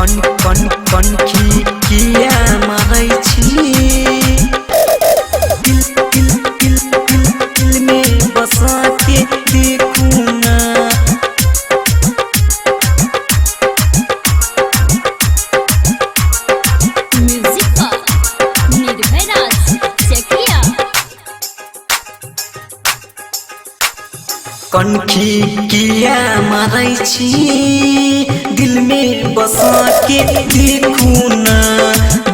कनखी किया मारै छी दिल में बसा के देखू ना। कनखी किया मारै छी दिल में बसा के देखू ना,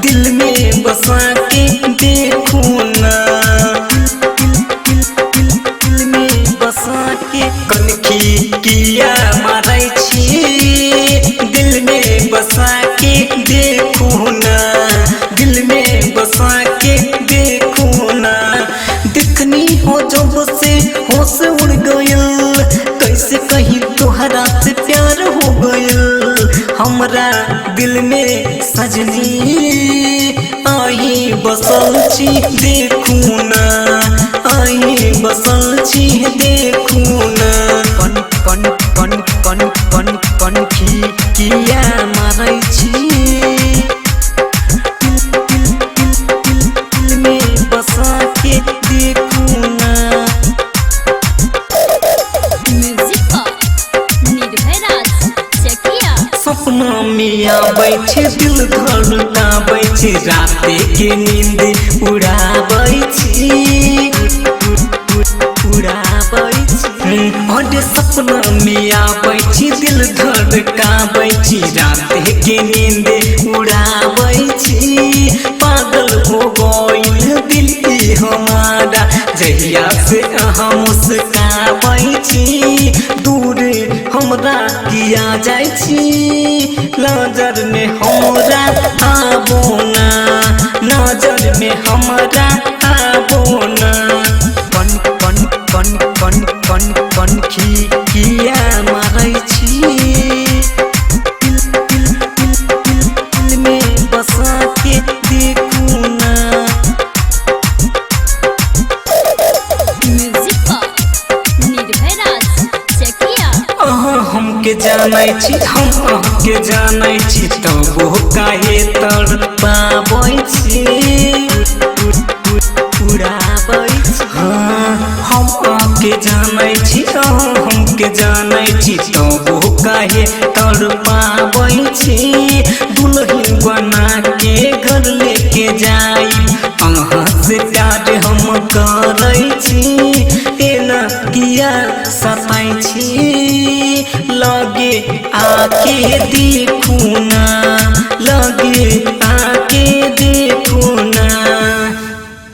दिल में बसा के देखू ना, दिल में बसा के। कनखी किया मारै छी दिल में बसा के देखू ना, दिल में बसा के देखू ना। दिखनी हो जब से होश उड़ गयल, कैसे कहीं तोहरा से प्यार हो गयल। हमरा दिल में सजनी आई बसल छी देखू ना, आई बसल छी देखू ना। कनखी किया मारै छी दिल में बसा के देखू ना। सपना में आबै छै दिल धड़काबै छै, राते के नींद उड़ाबै छी उड़ाबै छी। अरे सपना में आबै छै दिल धड़काबै छी, राते के नींद उड़ाबै छी। पागल हो गइल दिल हमारा जहिया से अहाँ मुस्काबै छी। दूर हमरा किया जाइ छी नजर में हमरा आबो ना, नजर में हमरा आबो ना। कनखी किया मारै छी दिल में बसा के देखू ना। हमके जानै छी हम अहके जानै छी, तबो काहे तड़पाबै छी उड़ाबै छी। हम अहके जानै छी हमके जानै छी, तबो काहे तड़पाबै छी। दुल्हन बना के घर लेके जाई अहाँ से प्यार हम करै छी। एना किया सताई छी लगे आके देखू